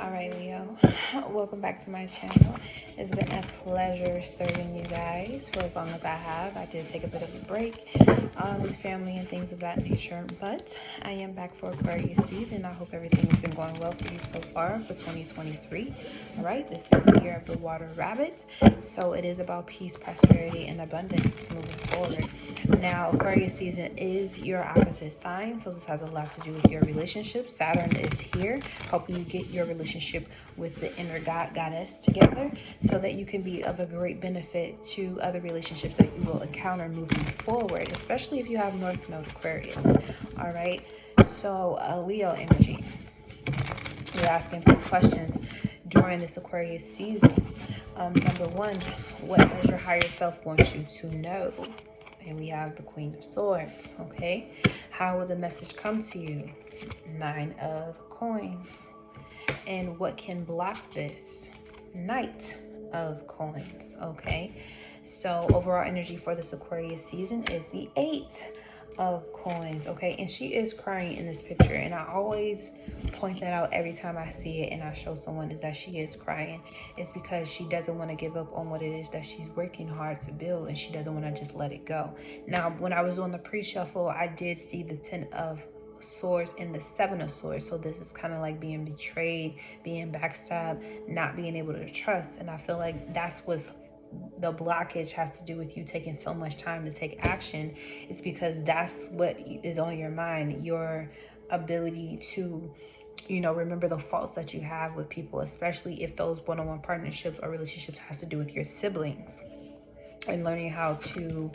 All right, Leo, welcome back to my channel. It's been a pleasure serving you guys for as long as I have. I did take a bit of a break with family and things of that nature, but I am back for Aquarius season. I hope everything has been going well for you so far for 2023. All right, this is the year of the water rabbit, so it is about peace, prosperity, and abundance moving forward. Now, Aquarius season is your opposite sign, so this has a lot to do with your relationships. Saturn is here helping you get your relationship with the inner goddess together so that you can be of a great benefit to other relationships that you will encounter moving forward, especially if you have North Node Aquarius. All right, so Leo energy. You're asking for questions during this Aquarius season. Number one, what does your higher self want you to know? And we have the Queen of Swords, okay? How will the message come to you? 9 of Coins. And what can block this? Knight of Coins, okay? So overall energy for this Aquarius season is the 8 of Coins, okay? And she is crying in this picture, and I always point that out every time I see it and I show someone is that she is crying. It's because she doesn't want to give up on what it is that she's working hard to build, and she doesn't want to just let it go. Now, when I was doing the pre-shuffle, I did see the 10 of Swords and the 7 of Swords. So this is kind of like being betrayed, being backstabbed, not being able to trust. And I feel like that's what's the blockage has to do with you taking so much time to take action. It's because that's what is on your mind, your ability to remember the faults that you have with people, especially if those one-on-one partnerships or relationships has to do with your siblings, and learning how to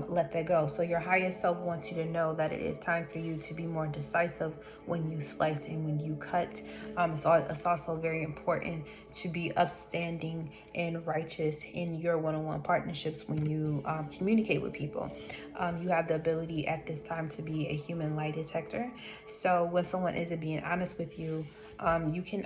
let that go. So your highest self wants you to know that it is time for you to be more decisive when you slice and when you cut. It's also very important to be upstanding and righteous in your one-on-one partnerships when you communicate with people. You have the ability at this time to be a human lie detector. So when someone isn't being honest with you, you can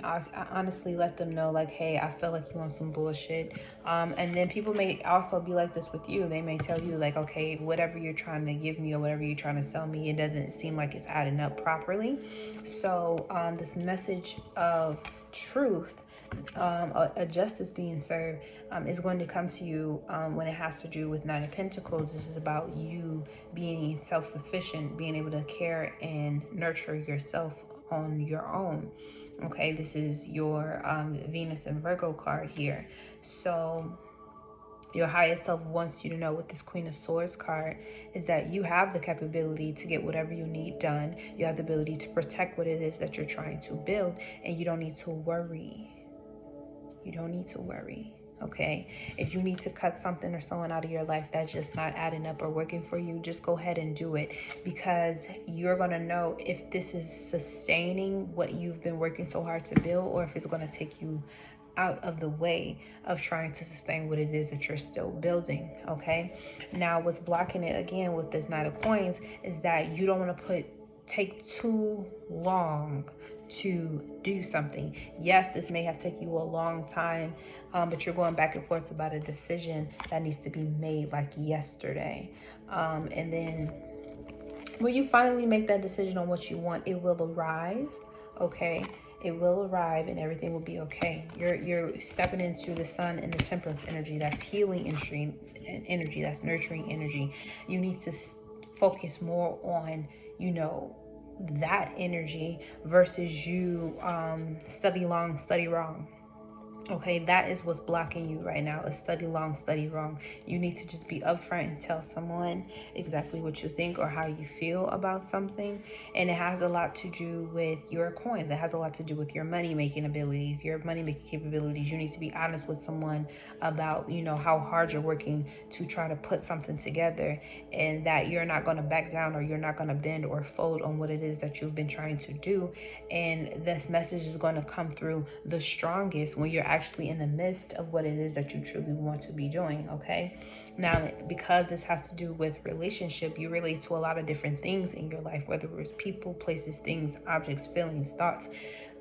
honestly let them know, like, hey, I feel like you're on some bullshit. And then people may also be like this with you. They may tell you, like, okay, whatever you're trying to give me or whatever you're trying to sell me, it doesn't seem like it's adding up properly. So this message of truth, a justice being served, is going to come to you when it has to do with 9 of Pentacles. This is about you being self-sufficient, being able to care and nurture yourself on your own. Okay, this is your Venus and Virgo card here. So your highest self wants you to know with this Queen of Swords card is that you have the capability to get whatever you need done. You have the ability to protect what it is that you're trying to build, and you don't need to worry. You don't need to worry. Okay, if you need to cut something or someone out of your life that's just not adding up or working for you, just go ahead and do it, because you're going to know if this is sustaining what you've been working so hard to build, or if it's going to take you out of the way of trying to sustain what it is that you're still building. Okay, now what's blocking it again with this 9 of Coins is that you don't want to take too long to do something. Yes, this may have taken you a long time, but you're going back and forth about a decision that needs to be made like yesterday. And then when you finally make that decision on what you want, it will arrive. Okay, it will arrive and everything will be okay. You're stepping into the Sun and the Temperance energy. That's healing energy, that's nurturing energy. You need to focus more on that energy versus you study long, study wrong. Okay, that is what's blocking you right now, is study long, study wrong. You need to just be upfront and tell someone exactly what you think or how you feel about something. And it has a lot to do with your coins. It has a lot to do with your money-making abilities, your money-making capabilities. You need to be honest with someone about, how hard you're working to try to put something together, and that you're not going to back down or you're not going to bend or fold on what it is that you've been trying to do. And this message is going to come through the strongest when you're actually in the midst of what it is that you truly want to be doing. Okay, now because this has to do with relationship, you relate to a lot of different things in your life, whether it's people, places, things, objects, feelings, thoughts.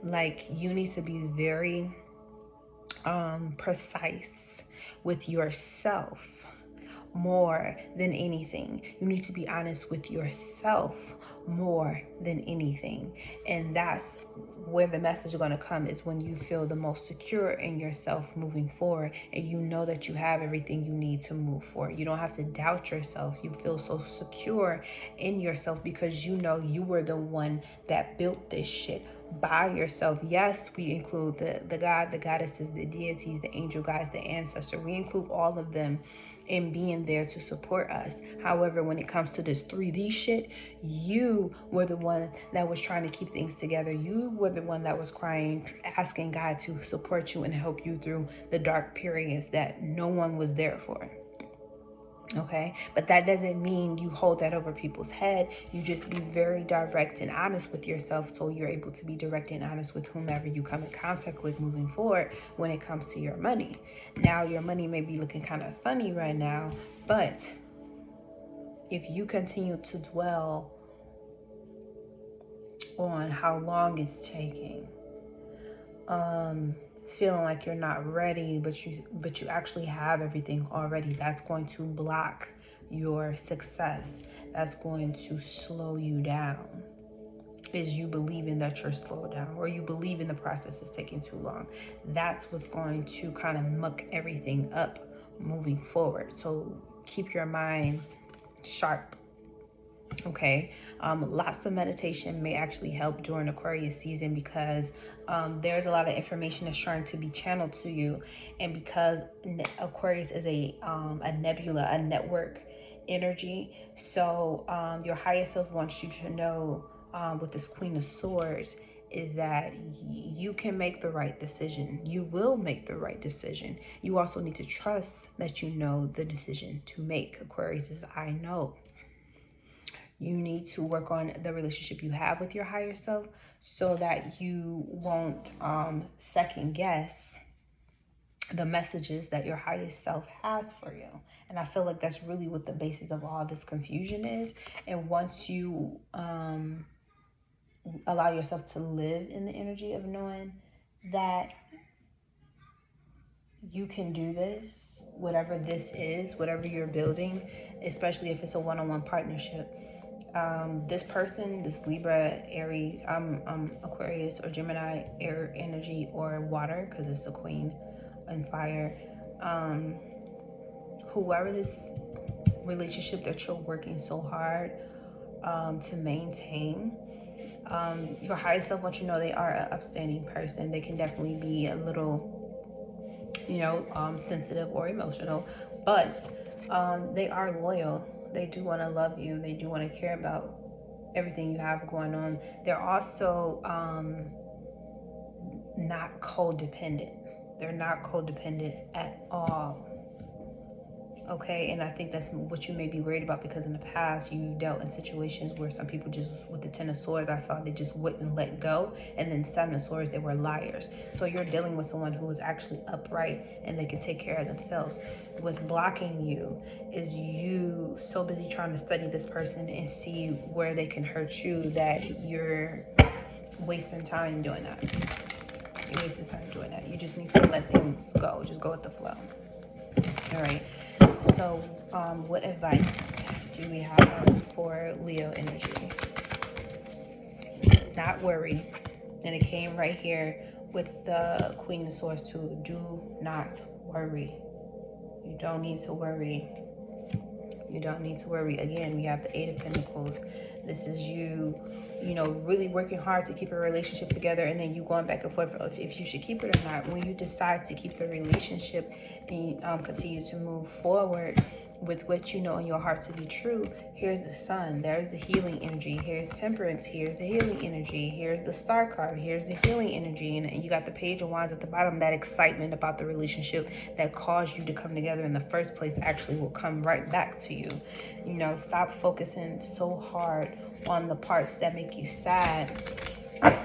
Like, you need to be very precise with yourself more than anything. You need to be honest with yourself more than anything. And that's where the message is going to come is when you feel the most secure in yourself moving forward, and you know that you have everything you need to move forward. You don't have to doubt yourself. You feel so secure in yourself because you know you were the one that built this shit by yourself. Yes, we include the God, the goddesses, the deities, the angel guides, the ancestor. We include all of them in being there to support us. However, when it comes to this 3D shit, you were the one that was trying to keep things together. You were the one that was crying, asking God to support you and help you through the dark periods that no one was there for. Okay, but that doesn't mean you hold that over people's head. You just be very direct and honest with yourself, so you're able to be direct and honest with whomever you come in contact with moving forward when it comes to your money. Now, your money may be looking kind of funny right now, but if you continue to dwell on how long it's taking, feeling like you're not ready, but you actually have everything already, that's going to block your success. That's going to slow you down. Is you believing that you're slowed down, or you believe in the process is taking too long. That's what's going to kind of muck everything up moving forward. So keep your mind sharp. Okay, lots of meditation may actually help during Aquarius season, because there's a lot of information that's trying to be channeled to you, and because Aquarius is a nebula, a network energy, so your higher self wants you to know with this Queen of Swords is that you can make the right decision. You will make the right decision. You also need to trust that you know the decision to make. Aquarius is I know. You need to work on the relationship you have with your higher self so that you won't second guess the messages that your highest self has for you. And I feel like that's really what the basis of all this confusion is. And once you allow yourself to live in the energy of knowing that you can do this, whatever this is, whatever you're building, especially if it's a one-on-one partnership, this person, this Libra, Aries, Aquarius or Gemini, air energy, or water, because it's the Queen and fire, whoever this relationship that you're working so hard to maintain, your highest self wants you to know they are an upstanding person. They can definitely be a little, sensitive or emotional, but they are loyal. They do want to love you. They do want to care about everything you have going on. They're also not codependent. They're not codependent at all. Okay, and I think that's what you may be worried about, because in the past you dealt in situations where some people just, with the Ten of Swords, I saw they just wouldn't let go, and then Seven of Swords, they were liars. So you're dealing with someone who is actually upright and they can take care of themselves. What's blocking you is you so busy trying to study this person and see where they can hurt you that you're wasting time doing that. You're wasting time doing that. You just need to let things go. Just go with the flow. All right. So, what advice do we have for Leo energy? Not worry. And it came right here with the Queen of Swords too. Do not worry. You don't need to worry. You don't need to worry. Again, we have the Eight of Pentacles. This is you, really working hard to keep a relationship together, and then you going back and forth if you should keep it or not. When you decide to keep the relationship and you continue to move forward with what you know in your heart to be true, here's the Sun, there's the healing energy, here's Temperance, here's the healing energy, here's the Star card, here's the healing energy, and you got the Page of Wands at the bottom. That excitement about the relationship that caused you to come together in the first place actually will come right back to you. Stop focusing so hard on the parts that make you sad,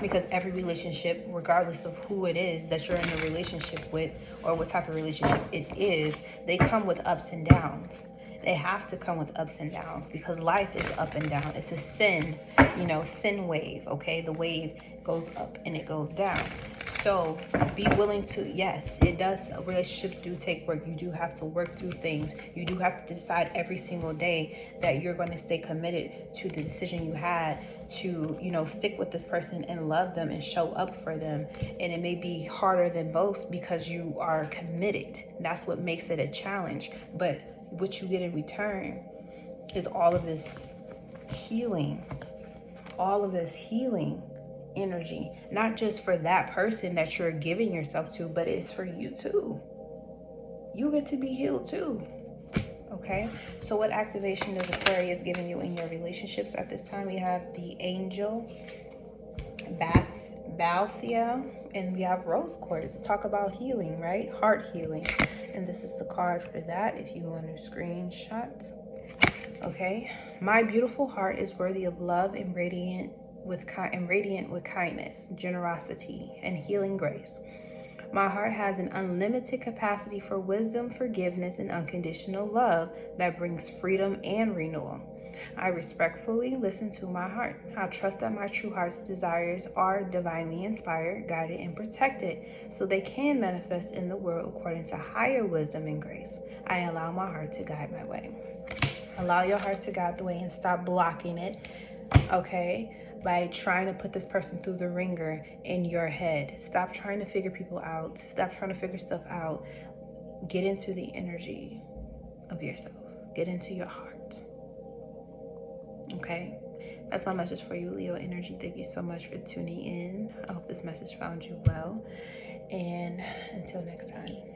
because every relationship, regardless of who it is that you're in a relationship with or what type of relationship it is, they come with ups and downs. They have to come with ups and downs, because life is up and down. It's a sin wave, okay? The wave goes up and it goes down. So be willing to, yes, it does. Relationships do take work. You do have to work through things. You do have to decide every single day that you're going to stay committed to the decision you had to, you know, stick with this person and love them and show up for them. And it may be harder than most because you are committed. That's what makes it a challenge. But what you get in return is all of this healing, energy, not just for that person that you're giving yourself to, but it's for you too. You get to be healed too. Okay, so what activation is Aquarius giving you in your relationships at this time? We have the angel, Balthia, and we have rose quartz. Talk about healing, right? Heart healing. And this is the card for that if you want to screenshot. Okay, my beautiful heart is worthy of love and radiant with kindness, generosity, and healing grace. My heart has an unlimited capacity for wisdom, forgiveness, and unconditional love that brings freedom and renewal. I respectfully listen to my heart. I trust that my true heart's desires are divinely inspired, guided, and protected, so they can manifest in the world according to higher wisdom and grace. I allow my heart to guide my way. Allow your heart to guide the way and stop blocking it, okay, by trying to put this person through the ringer in your head. Stop trying to figure people out. Stop trying to figure stuff out. Get into the energy of yourself. Get into your heart. Okay? That's my message for you, Leo energy. Thank you so much for tuning in. I hope this message found you well. And until next time.